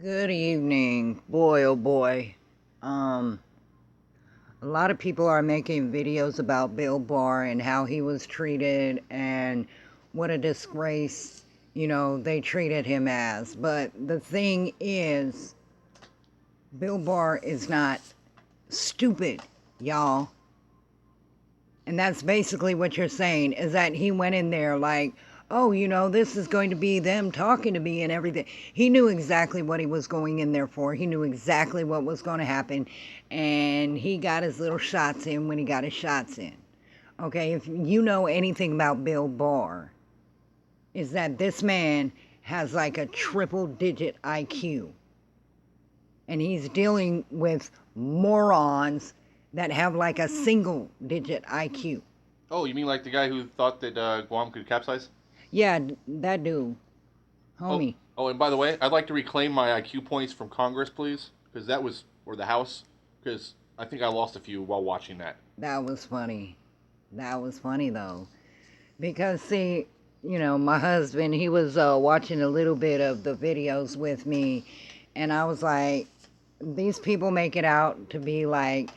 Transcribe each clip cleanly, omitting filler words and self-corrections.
Good evening. Boy, oh boy. Um, a lot of people are making videos about Bill Barr and how he was treated and what a disgrace, they treated him as. But the thing is, Bill Barr is not stupid, y'all. And that's basically what you're saying, is that he went in there like, oh, this is going to be them talking to me and everything. He knew exactly what he was going in there for. He knew exactly what was going to happen. And he got his little shots in when he got his shots in. Okay, if you know anything about Bill Barr, is that this man has like a triple digit IQ. And he's dealing with morons that have like a single digit IQ. Oh, you mean like the guy who thought that Guam could capsize? Yeah, that dude, Oh, homie, oh, and by the way, I'd like to reclaim my IQ points from Congress, please, because that was or the House, because I think I lost a few while watching that. that was funny. That was funny though, because see, my husband, he was watching a little bit of the videos with me, and I was like, these people make it out to be like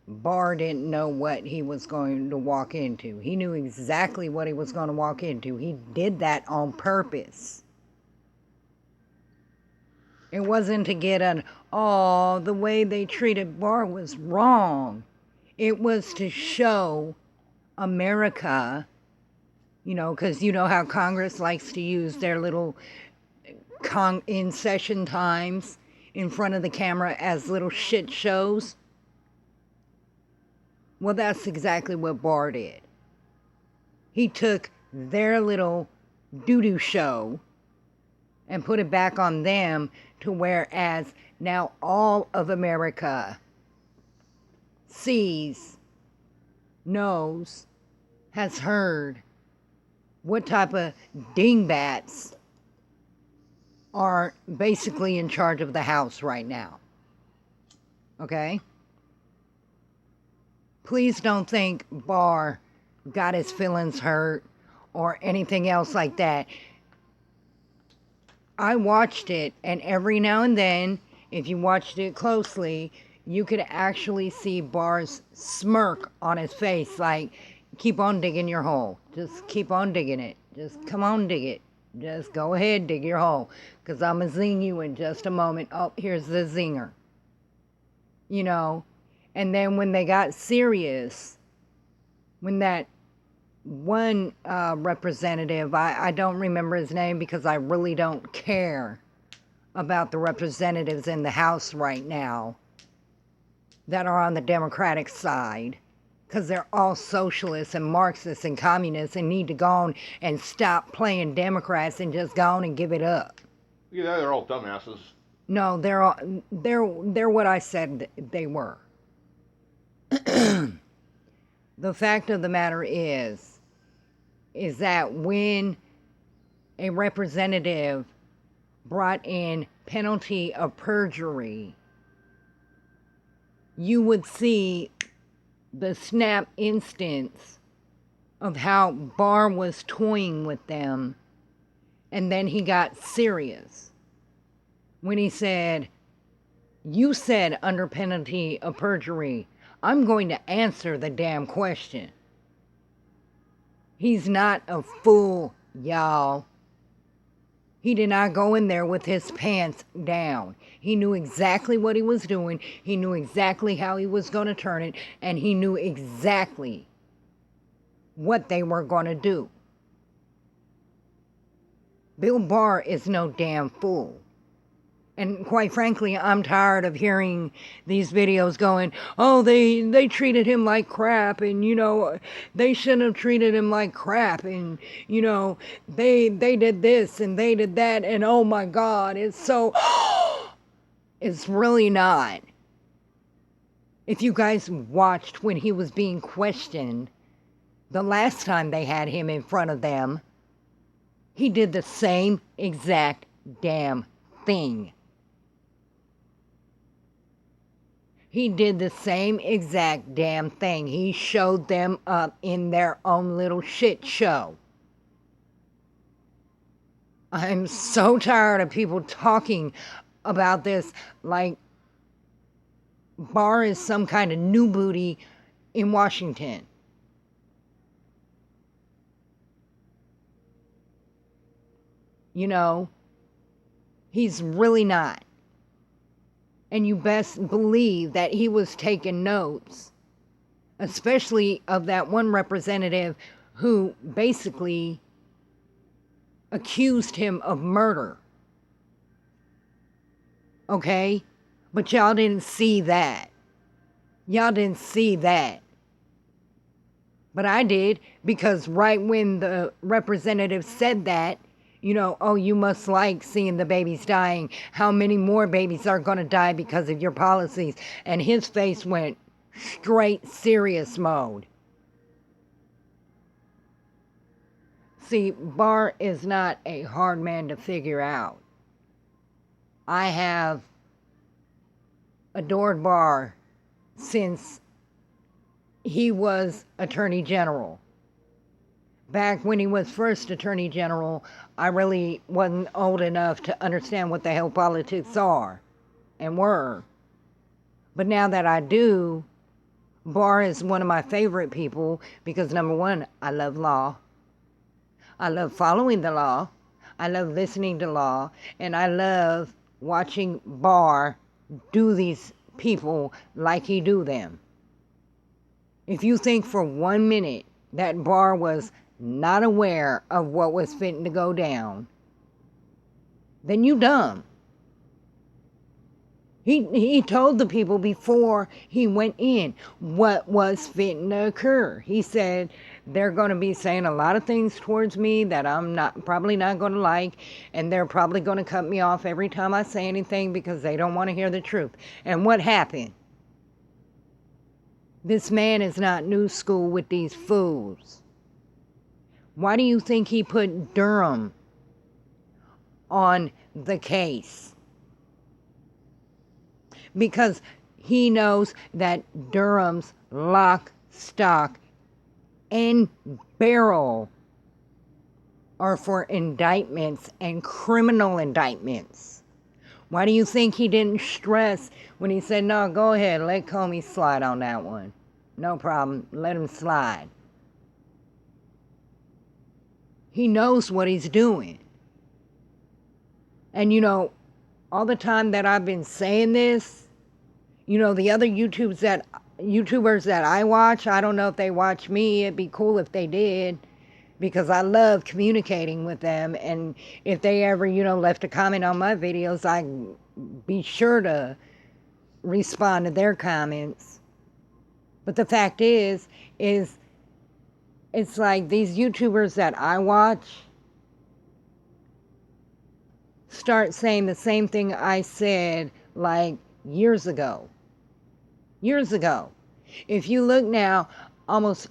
Barr didn't know what he was going to walk into. He knew exactly what he was going to walk into. He did that on purpose. It wasn't to get an, oh, the way they treated Barr was wrong. It was to show America, because you know how Congress likes to use their little in session times in front of the camera as little shit shows. Well, that's exactly what Barr did. He took their little doo-doo show and put it back on them, to whereas now all of America sees, knows, has heard what type of dingbats are basically in charge of the House right now. Okay? Please don't think Barr got his feelings hurt or anything else like that. I watched it, and every now and then, if you watched it closely, you could actually see Barr's smirk on his face, like, keep on digging your hole. Just keep on digging it. Just come on, dig it. Just go ahead, dig your hole, because I'm going to zing you in just a moment. Oh, here's the zinger. And then when they got serious, when that one representative, I don't remember his name because I really don't care about the representatives in the House right now that are on the Democratic side, because they're all socialists and Marxists and communists and need to go on and stop playing Democrats and just go on and give it up. Yeah, they're all dumbasses. No, they're what I said they were. The fact of the matter is that when a representative brought in penalty of perjury, you would see the snap instance of how Barr was toying with them, and then he got serious when he said, you said under penalty of perjury, I'm going to answer the damn question. He's not a fool, y'all. He did not go in there with his pants down. He knew exactly what he was doing. He knew exactly how he was going to turn it. And he knew exactly what they were going to do. Bill Barr is no damn fool. And quite frankly, I'm tired of hearing these videos going, oh, they treated him like crap, and, they shouldn't have treated him like crap, and, they did this and they did that, and oh my God, it's so... It's really not. If you guys watched when he was being questioned the last time they had him in front of them, he did the same exact damn thing. He did the same exact damn thing. He showed them up in their own little shit show. I'm so tired of people talking about this like Barr is some kind of new booty in Washington. You know, he's really not. And you best believe that he was taking notes, especially of that one representative who basically accused him of murder. Okay? But y'all didn't see that. Y'all didn't see that. But I did, because right when the representative said that, you know, oh, you must like seeing the babies dying. How many more babies are going to die because of your policies? And his face went straight serious mode. See, Barr is not a hard man to figure out. I have adored Barr since he was Attorney General. Back when he was first Attorney General, I really wasn't old enough to understand what the hell politics are and were. But now that I do, Barr is one of my favorite people because, number one, I love law. I love following the law. I love listening to law. And I love watching Barr do these people like he do them. If you think for 1 minute that Barr was not aware of what was fitting to go down, then you dumb. He told the people before he went in what was fitting to occur. He said they're going to be saying a lot of things towards me that I'm probably not going to like, and they're probably going to cut me off every time I say anything because they don't want to hear the truth. And what happened? This man is not new school with these fools. Why do you think he put Durham on the case? Because he knows that Durham's lock, stock, and barrel are for indictments and criminal indictments. Why do you think he didn't stress when he said, no, go ahead, let Comey slide on that one? No problem, let him slide. He knows what he's doing. And you know, all the time that I've been saying this, you know, the other YouTubers that I watch, I don't know if they watch me. It'd be cool if they did, because I love communicating with them. And if they ever, you know, left a comment on my videos, I'd be sure to respond to their comments. But the fact is it's like these YouTubers that I watch start saying the same thing I said like years ago. Years ago. If you look now, almost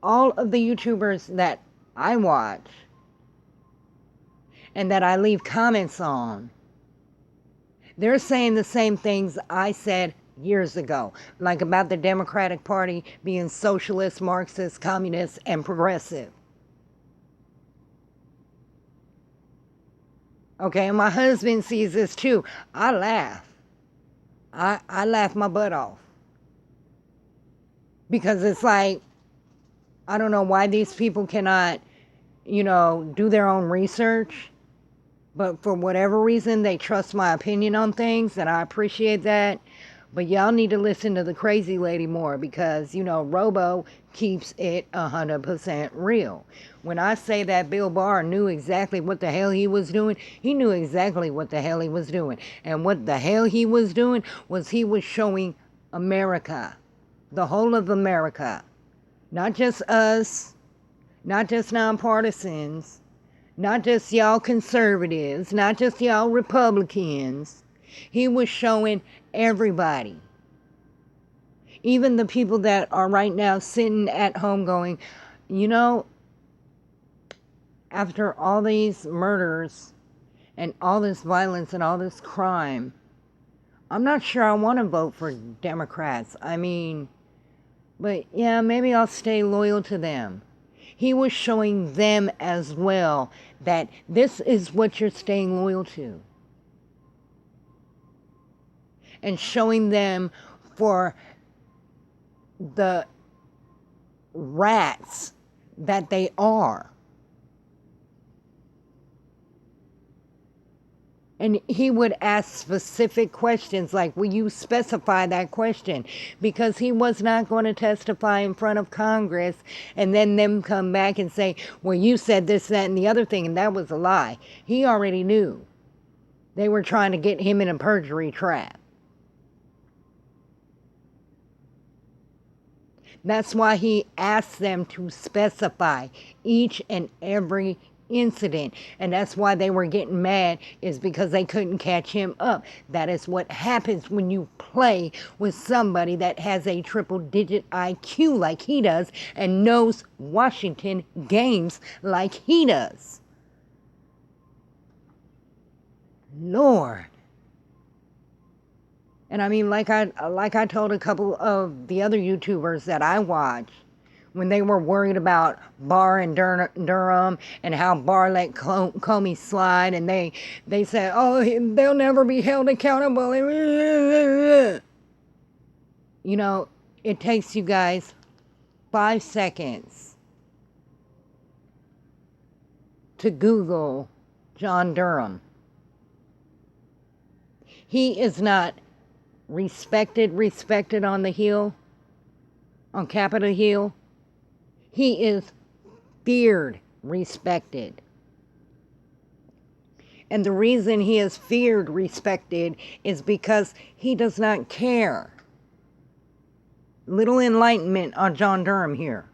all of the YouTubers that I watch and that I leave comments on, they're saying the same things I said years ago, like about the Democratic Party being socialist, Marxist, communist, and progressive. Okay, and my husband sees this too. I laugh. I laugh my butt off. Because it's like, I don't know why these people cannot, you know, do their own research. But for whatever reason, they trust my opinion on things, and I appreciate that. But y'all need to listen to the crazy lady more, because, you know, Robo keeps it 100% real. When I say that Bill Barr knew exactly what the hell he was doing, he knew exactly what the hell he was doing. And what the hell he was doing was he was showing America, the whole of America, not just us, not just nonpartisans, not just y'all conservatives, not just y'all Republicans. He was showing everybody. Even the people that are right now sitting at home going, you know, after all these murders and all this violence and all this crime, I'm not sure I want to vote for Democrats. I mean, but yeah, maybe I'll stay loyal to them. He was showing them as well that this is what you're staying loyal to. and showing them for the rats that they are. And he would ask specific questions like, will you specify that question? Because he was not going to testify in front of Congress and then them come back and say, well, you said this, that, and the other thing, and that was a lie. He already knew. They were trying to get him in a perjury trap. That's why he asked them to specify each and every incident, and that's why they were getting mad, is because they couldn't catch him up. That is what happens when you play with somebody that has a triple-digit IQ like he does and knows Washington games like he does. Lord. And I mean, like I told a couple of the other YouTubers that I watch, when they were worried about Barr and Durham and how Barr let Comey slide, and they said, oh, they'll never be held accountable. You know, it takes you guys 5 seconds to Google John Durham. He is not respected on the Hill, on Capitol Hill. He is feared, respected. And the reason he is feared, respected, is because he does not care. Little enlightenment on John Durham here.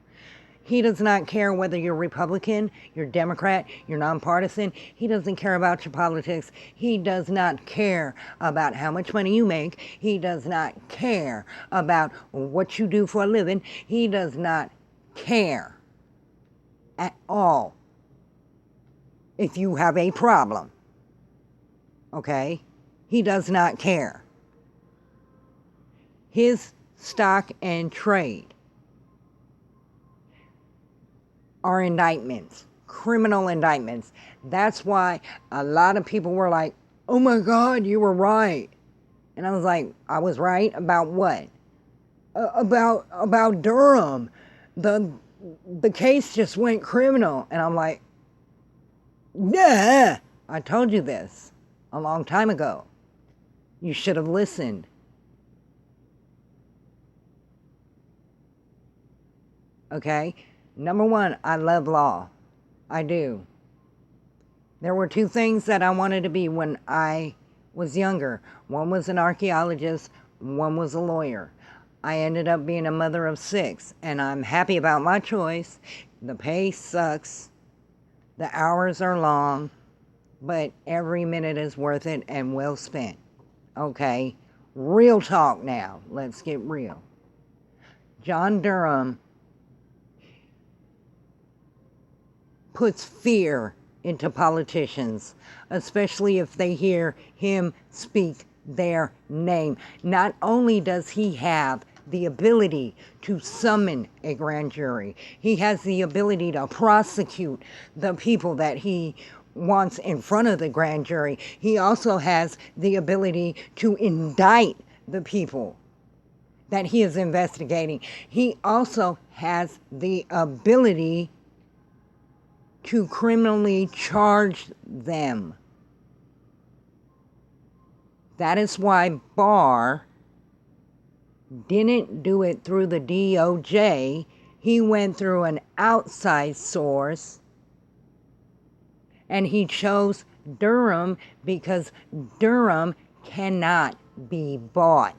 He does not care whether you're Republican, you're Democrat, you're nonpartisan. He doesn't care about your politics. He does not care about how much money you make. He does not care about what you do for a living. He does not care at all if you have a problem. Okay? He does not care. His stock and trade are indictments, criminal indictments. That's why a lot of people were like, oh my God, you were right. And I was like, I was right about what? About Durham. The case just went criminal. And I'm like, yeah, I told you this a long time ago. You should have listened. Okay? Number one, I love law. I do. There were 2 things that I wanted to be when I was younger. One was an archaeologist, one was a lawyer. I ended up being a mother of 6, and I'm happy about my choice. The pay sucks. The hours are long, but every minute is worth it and well spent. Okay? Real talk now. Let's get real. John Durham puts fear into politicians, especially if they hear him speak their name. Not only does he have the ability to summon a grand jury, he has the ability to prosecute the people that he wants in front of the grand jury. He also has the ability to indict the people that he is investigating. He also has the ability to criminally charge them. That is why Barr didn't do it through the DOJ. He went through an outside source, and he chose Durham because Durham cannot be bought,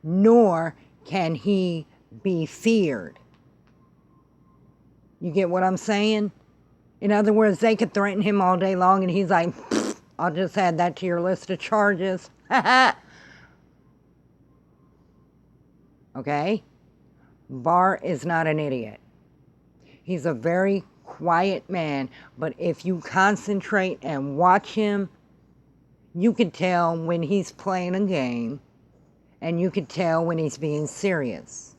nor can he be feared. You get what I'm saying? In other words, they could threaten him all day long, and he's like, I'll just add that to your list of charges. Okay? Barr is not an idiot. He's a very quiet man, but if you concentrate and watch him, you could tell when he's playing a game, and you could tell when he's being serious.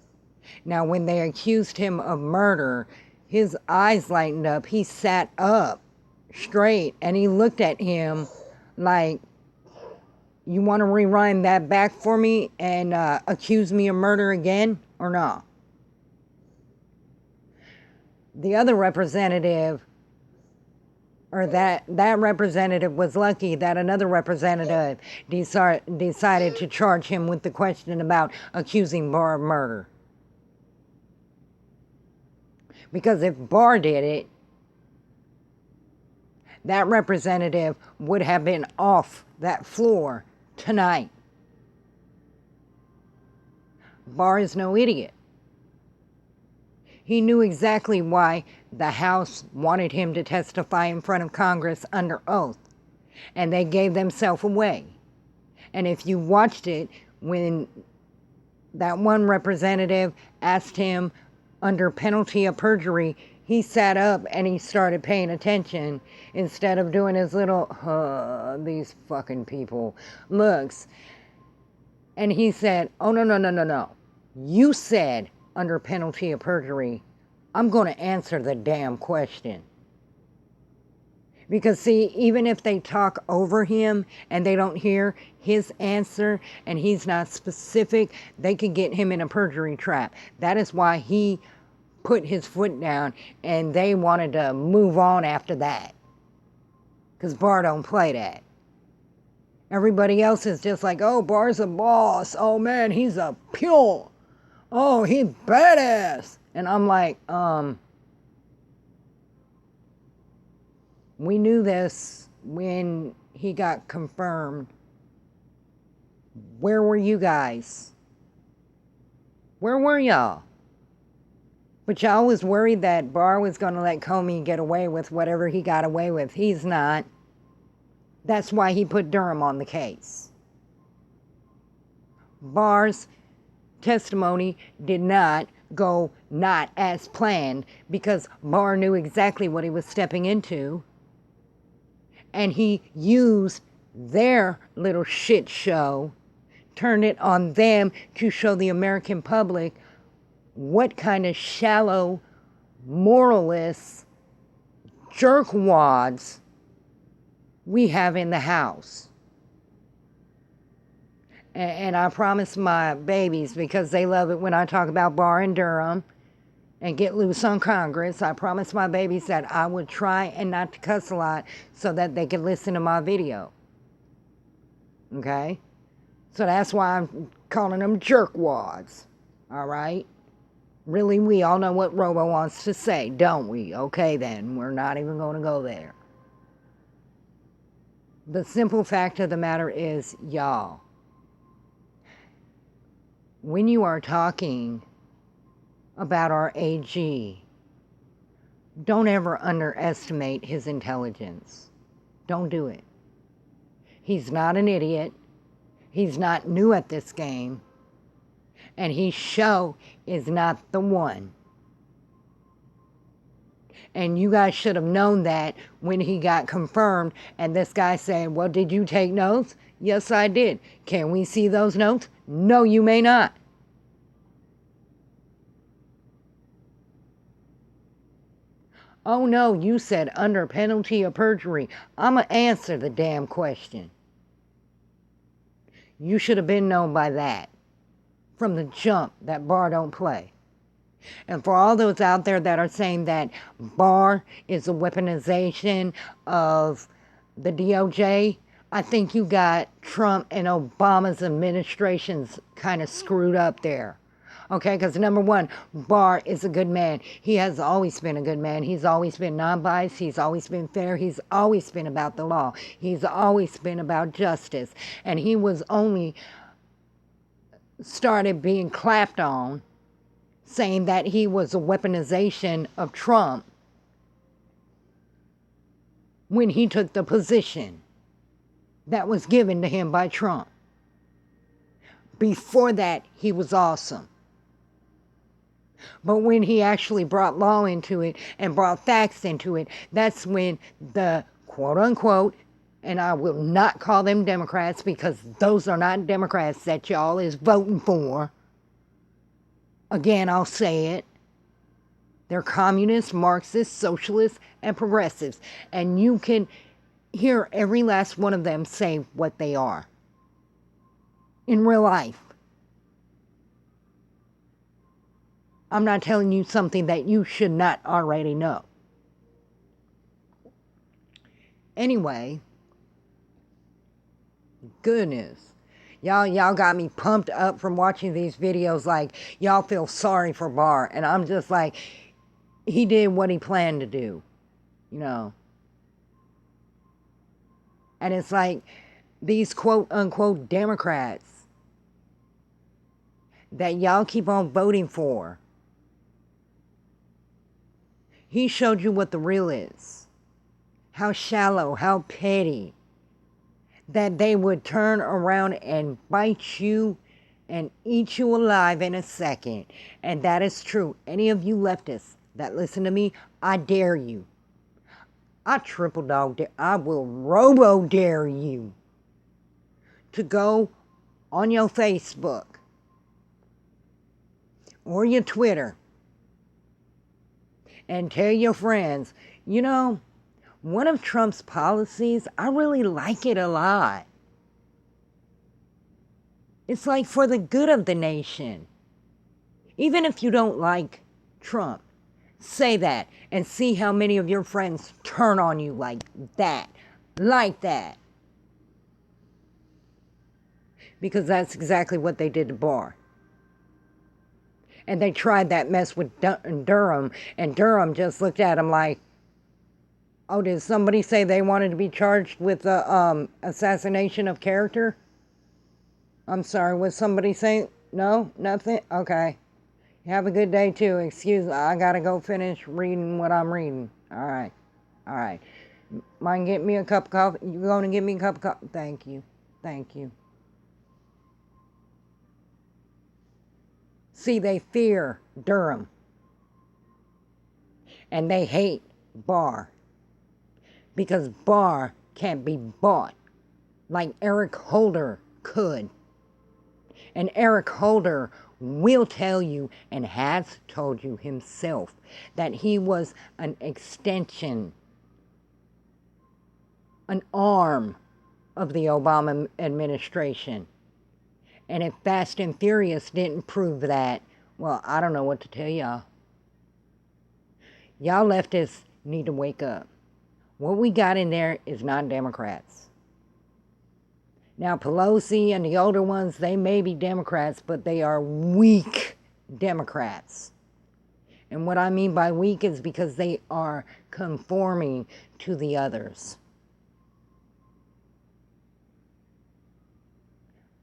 Now, when they accused him of murder, his eyes lightened up. He sat up straight, and he looked at him like, You want to rewind that back for me and accuse me of murder again, or no? The other representative, or that representative was lucky that another representative decided to charge him with the question about accusing Barr of murder. Because if Barr did it, that representative would have been off that floor tonight. Barr is no idiot. He knew exactly why the House wanted him to testify in front of Congress under oath, and they gave themselves away. And if you watched it, when that one representative asked him under penalty of perjury, he sat up and he started paying attention instead of doing his little, these fucking people looks. And he said, oh, no. You said under penalty of perjury, I'm going to answer the damn question. Because see, even if they talk over him and they don't hear his answer and he's not specific, they can get him in a perjury trap. That is why he put his foot down and they wanted to move on after that. Because Barr don't play that. Everybody else is just like, oh, Barr's a boss. Oh man, he's a pure. Oh, he badass. And I'm like, we knew this when he got confirmed. Where were you guys? Where were y'all? But y'all was worried that Barr was going to let Comey get away with whatever he got away with. He's not. That's why he put Durham on the case. Barr's testimony did not go not as planned because Barr knew exactly what he was stepping into. And he used their little shit show, turned it on them to show the American public what kind of shallow, moralist jerkwads we have in the house. And I promise my babies, because they love it when I talk about Barr and Durham and get loose on Congress, I promise my babies that I would try and not to cuss a lot so that they can listen to my video. Okay? So that's why I'm calling them jerkwads. All right? Really, we all know what Robo wants to say, don't we? Okay then, we're not even going to go there. The simple fact of the matter is, y'all, when you are talking about our AG, don't ever underestimate his intelligence. Don't do it. He's not an idiot. He's not new at this game. And his show is not the one. And you guys should have known that when he got confirmed and this guy said, well, did you take notes? Yes, I did. Can we see those notes? No, you may not. Oh no, you said under penalty of perjury. I'm going to answer the damn question. You should have been known by that. From the jump that Barr don't play. And for all those out there that are saying that Barr is a weaponization of the DOJ, I think you got Trump and Obama's administrations kind of screwed up there. Okay, because number one, Barr is a good man. He has always been a good man. He's always been non-biased. He's always been fair. He's always been about the law. He's always been about justice. And he was only started being clapped on, saying that he was a weaponization of Trump when he took the position that was given to him by Trump. Before that, he was awesome. But when he actually brought law into it and brought facts into it, that's when the quote-unquote, and I will not call them Democrats because those are not Democrats that y'all is voting for. Again, I'll say it. They're communists, Marxists, socialists, and progressives. And you can hear every last one of them say what they are. in real life. I'm not telling you something that you should not already know. Anyway, goodness. Y'all got me pumped up from watching these videos, like y'all feel sorry for Barr, and I'm just like, he did what he planned to do, you know. And it's like these quote unquote Democrats that y'all keep on voting for. He showed you what the real is. How shallow, how petty, that they would turn around and bite you and eat you alive in a second. And that is true. Any of you leftists that listen to me, I dare you. I triple dog dare. I will robo dare you to go on your Facebook or your Twitter and tell your friends, you know, one of Trump's policies, I really like it a lot. It's like for the good of the nation. Even if you don't like Trump, say that and see how many of your friends turn on you like that. Like that. Because that's exactly what they did to Barr. And they tried that mess with Durham, and Durham just looked at him like, oh, did somebody say they wanted to be charged with the assassination of character? I'm sorry, was somebody saying? No? Nothing? Okay. Have a good day, too. Excuse me, I gotta go finish reading what I'm reading. All right. All right. Mind getting me a cup of coffee? You going to give me a cup of coffee? Thank you. Thank you. See, they fear Durham. And they hate Barr. Because Barr can't be bought like Eric Holder could. And Eric Holder will tell you, and has told you himself, that he was an extension, an arm of the Obama administration. And if Fast and Furious didn't prove that, well, I don't know what to tell y'all. Y'all leftists need to wake up. What we got in there is not Democrats. Now, Pelosi and the older ones, they may be Democrats, but they are weak Democrats. And what I mean by weak is because they are conforming to the others.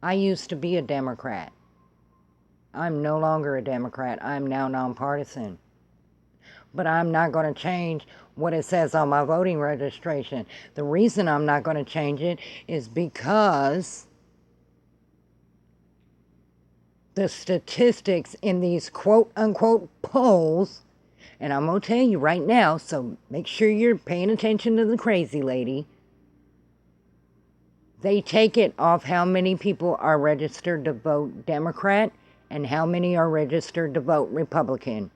I used to be a Democrat. I'm no longer a Democrat. I'm now nonpartisan. But I'm not going to change what it says on my voting registration. The reason I'm not going to change it is because the statistics in these quote-unquote polls, and I'm going to tell you right now, so make sure you're paying attention to the crazy lady, they take it off how many people are registered to vote Democrat and how many are registered to vote Republican.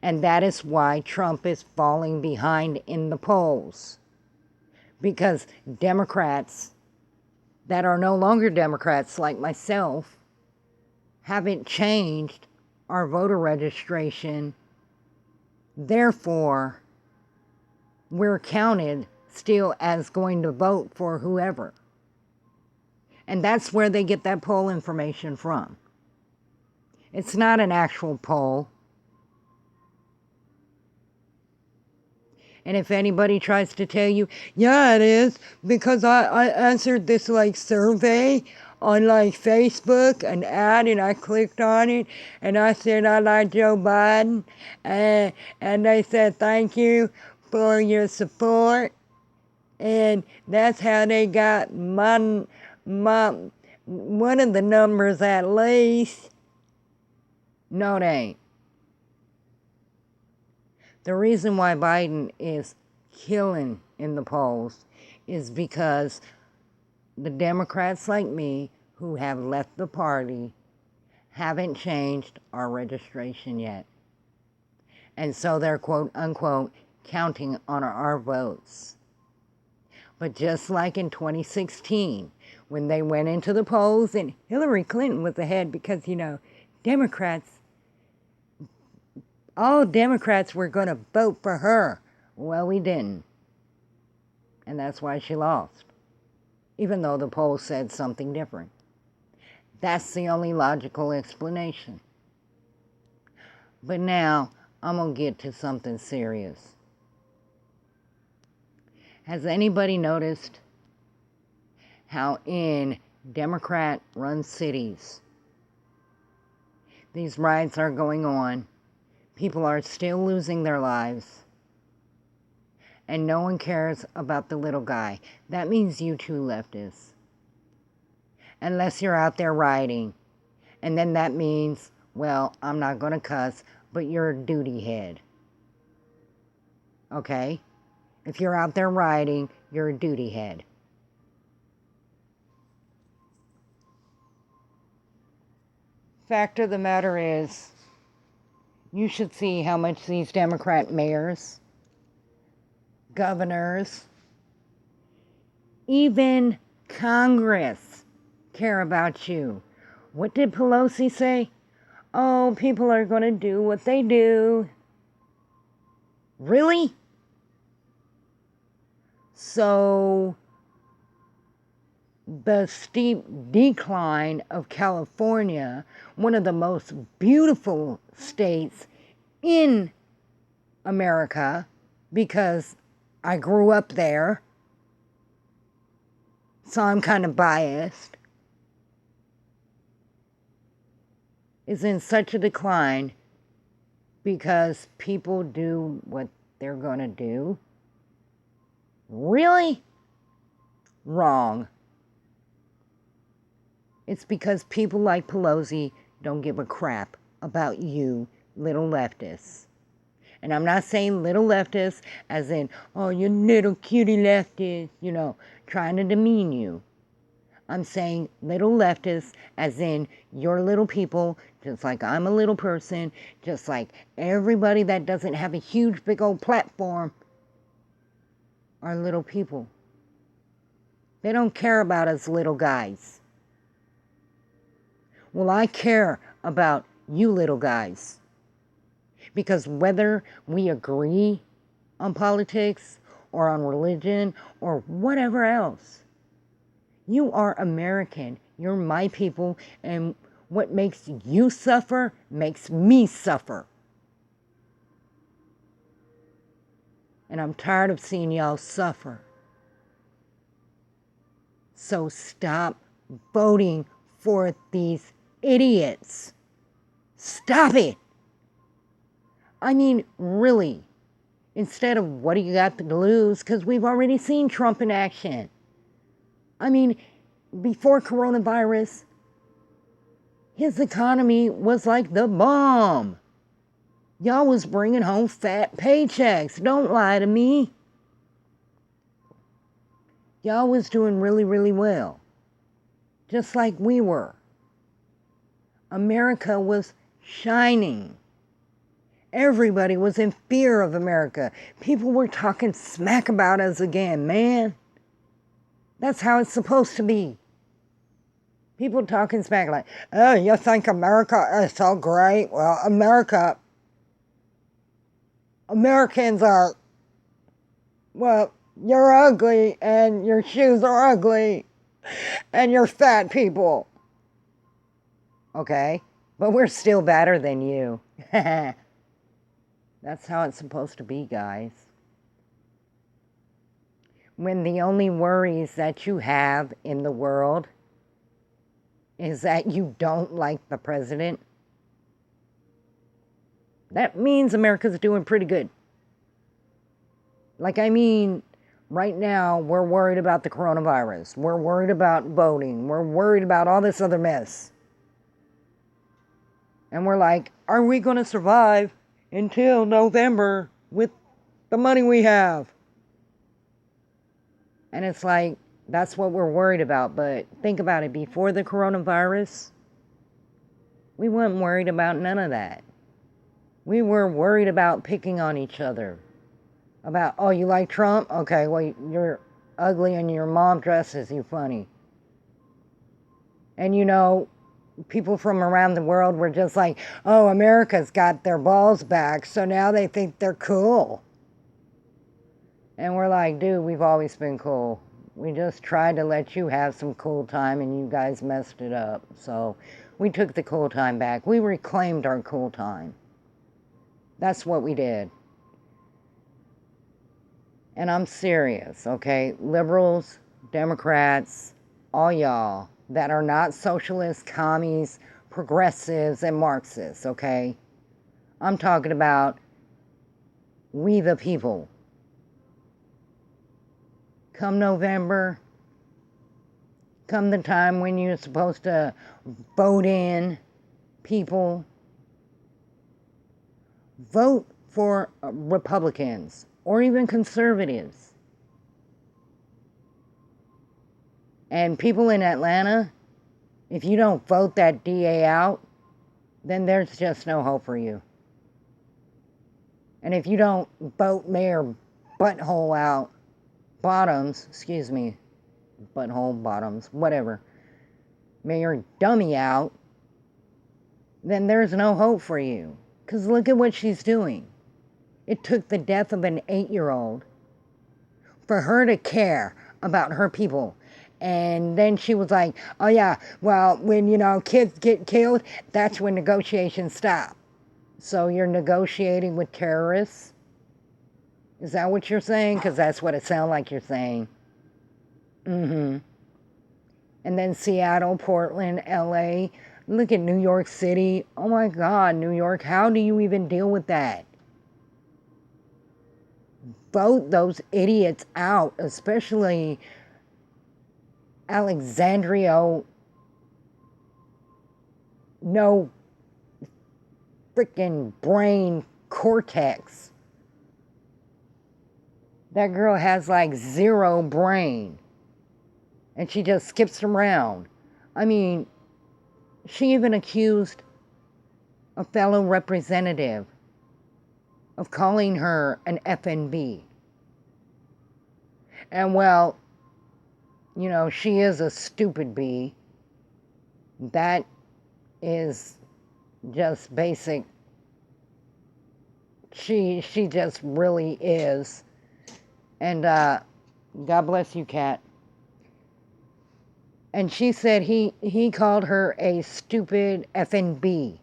And that is why Trump is falling behind in the polls. Because Democrats that are no longer Democrats, like myself, haven't changed our voter registration. Therefore, we're counted still as going to vote for whoever. And that's where they get that poll information from. It's not an actual poll. And if anybody tries to tell you, yeah, it is, because I answered this like survey on like Facebook, an ad, and I clicked on it, and I said I like Joe Biden, and they said thank you for your support, and that's how they got my one of the numbers at least. No, it ain't. The reason why Biden is killing in the polls is because the Democrats like me who have left the party haven't changed our registration yet. And so they're quote unquote counting on our votes. But just like in 2016, when they went into the polls and Hillary Clinton was ahead because, Democrats, all Democrats were going to vote for her. Well, we didn't. And that's why she lost, even though the polls said something different. That's the only logical explanation. But now, I'm going to get to something serious. Has anybody noticed how in Democrat-run cities, these riots are going on, people are still losing their lives, and no one cares about the little guy? That means you too, leftists. Unless you're out there rioting. And then that means, well, I'm not going to cuss, but you're a duty head. Okay? If you're out there rioting, you're a duty head. Fact of the matter is, you should see how much these Democrat mayors, governors, even Congress care about you. What did Pelosi say? Oh, people are going to do what they do. Really? So, the steep decline of California, one of the most beautiful states in America, because I grew up there, so I'm kind of biased, is in such a decline because people do what they're going to do. Really? Wrong. It's because people like Pelosi don't give a crap about you, little leftists. And I'm not saying little leftists as in, oh, you little cutie leftist, trying to demean you. I'm saying little leftists as in your little people, just like I'm a little person, just like everybody that doesn't have a huge big old platform are little people. They don't care about us little guys. Well, I care about you little guys. Because whether we agree on politics or on religion or whatever else, you are American. You're my people, and what makes you suffer makes me suffer. And I'm tired of seeing y'all suffer. So stop voting for these idiots. Stop it. I mean, really. Instead of what do you got to lose? Because we've already seen Trump in action. I mean, before coronavirus, his economy was like the bomb. Y'all was bringing home fat paychecks. Don't lie to me. Y'all was doing really, really well. Just like we were. America was shining. Everybody was in fear of America. People were talking smack about us again, man. That's how it's supposed to be. People talking smack like, oh, you think America is so great? Well, Americans are, well, you're ugly and your shoes are ugly and you're fat people. Okay? But we're still better than you. That's how it's supposed to be, guys. When the only worries that you have in the world is that you don't like the president, that means America's doing pretty good. Right now, we're worried about the coronavirus. We're worried about voting. We're worried about all this other mess. And we're like, are we going to survive until November with the money we have? And it's like, that's what we're worried about. But think about it. Before the coronavirus, we weren't worried about none of that. We were worried about picking on each other. About, oh, you like Trump? Okay, well, you're ugly and your mom dresses you funny. And people from around the world were just like, oh, America's got their balls back, so now they think they're cool. And we're like, dude, we've always been cool. We just tried to let you have some cool time, and you guys messed it up. So we took the cool time back. We reclaimed our cool time. That's what we did. And I'm serious, okay? Liberals, Democrats, all y'all that are not socialists, commies, progressives, and Marxists, okay? I'm talking about we the people. Come November, come the time when you're supposed to vote in people, vote for Republicans or even conservatives. And people in Atlanta, if you don't vote that DA out, then there's just no hope for you. And if you don't vote Mayor Butthole out, Butthole Bottoms, whatever, Mayor Dummy out, then there's no hope for you. Because look at what she's doing. It took the death of an 8-year-old for her to care about her people. And then she was like, oh yeah, well, when, kids get killed, that's when negotiations stop. So you're negotiating with terrorists? Is that what you're saying? Because that's what it sounds like you're saying. And then Seattle, Portland, LA. Look at New York City. Oh my God, New York, how do you even deal with that? Vote those idiots out, especially Alexandria. No freaking brain cortex. That girl has like 0 brain. And she just skips around. I mean, she even accused a fellow representative of calling her an FNB. And well, she is a stupid bee. That is just basic. She just really is. And God bless you, Kat. And she said he called her a stupid FNB.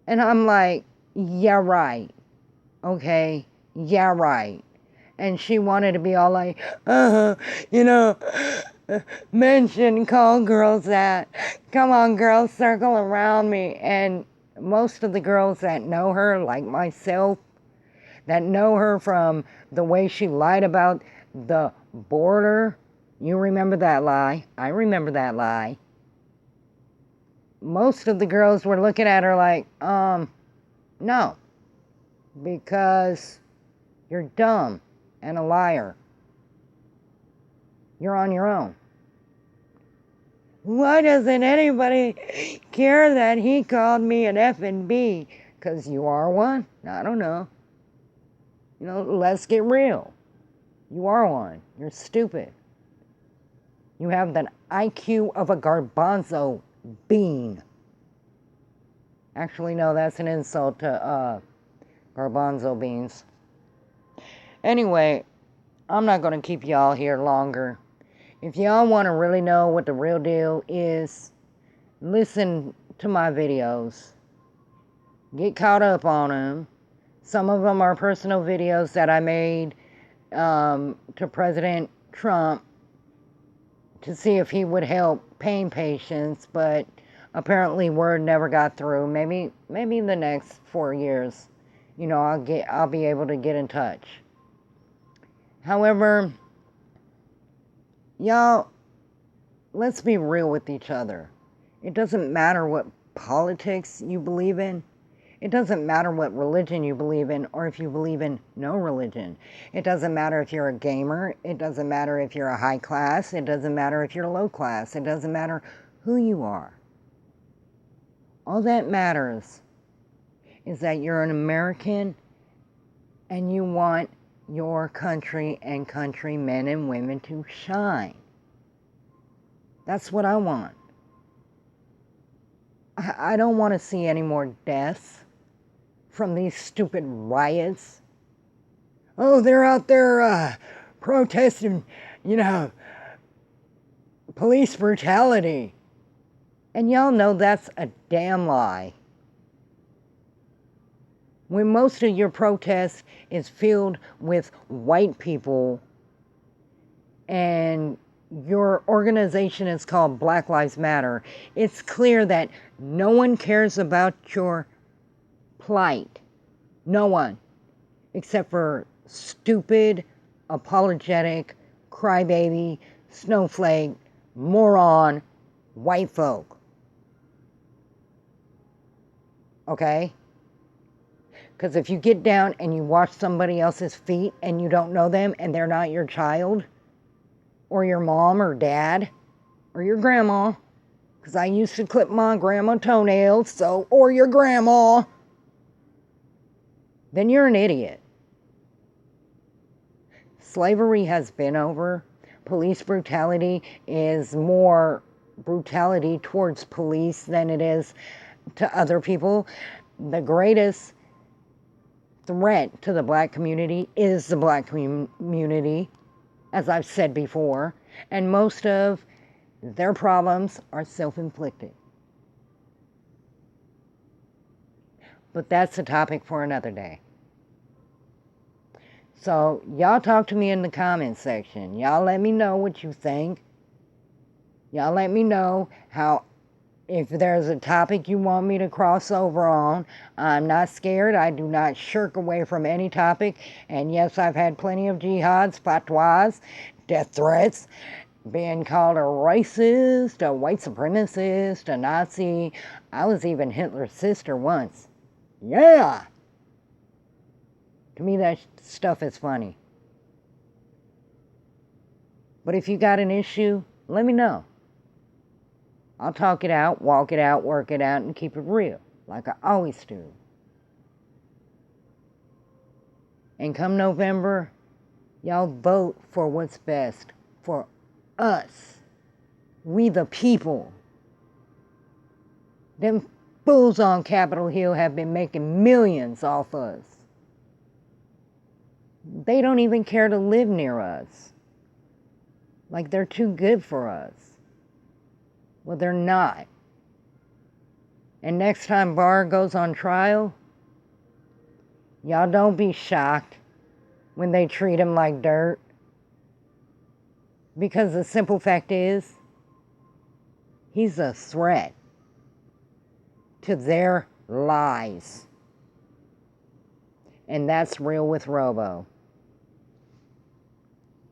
And I'm like, yeah, right. Okay, yeah, right. And she wanted to be all like, men shouldn't call girls that. Come on, girls, circle around me. And most of the girls that know her, like myself, that know her from the way she lied about the border. You remember that lie. I remember that lie. Most of the girls were looking at her like, no. Because you're dumb and a liar. You're on your own. Why doesn't anybody care that he called me an F&B? Because you are one? I don't know. Let's get real. You are one. You're stupid. You have the IQ of a garbanzo bean. Actually, no, that's an insult to garbanzo beans. Anyway, I'm not going to keep y'all here longer. If y'all want to really know what the real deal is, listen to my videos. Get caught up on them. Some of them are personal videos that I made to President Trump to see if he would help pain patients, but apparently word never got through. Maybe in the next 4 years, I'll be able to get in touch. However, y'all, let's be real with each other. It doesn't matter what politics you believe in. It doesn't matter what religion you believe in or if you believe in no religion. It doesn't matter if you're a gamer. It doesn't matter if you're a high class. It doesn't matter if you're low class. It doesn't matter who you are. All that matters is that you're an American and you want your country and countrymen and women to shine. That's what I want. I don't want to see any more deaths from these stupid riots. Oh, they're out there protesting, police brutality. And y'all know that's a damn lie. When most of your protest is filled with white people and your organization is called Black Lives Matter, it's clear that no one cares about your plight. No one. Except for stupid, apologetic, crybaby, snowflake, moron, white folk. Okay? Because if you get down and you wash somebody else's feet and you don't know them and they're not your child, or your mom or dad, or your grandma, because I used to clip my grandma toenails, or your grandma, then you're an idiot. Slavery has been over. Police brutality is more brutality towards police than it is to other people. The greatest threat to the black community is the black community, as I've said before, and most of their problems are self-inflicted. But that's a topic for another day. So y'all talk to me in the comments section. Y'all let me know what you think. Y'all let me know if there's a topic you want me to cross over on. I'm not scared. I do not shirk away from any topic. And yes, I've had plenty of jihads, fatwas, death threats, being called a racist, a white supremacist, a Nazi. I was even Hitler's sister once. Yeah! To me, that stuff is funny. But if you got an issue, let me know. I'll talk it out, walk it out, work it out, and keep it real, like I always do. And come November, y'all vote for what's best for us. We the people. Them fools on Capitol Hill have been making millions off us. They don't even care to live near us. Like they're too good for us. Well, they're not. And next time Barr goes on trial, y'all don't be shocked when they treat him like dirt. Because the simple fact is, he's a threat to their lies. And that's real with Robo.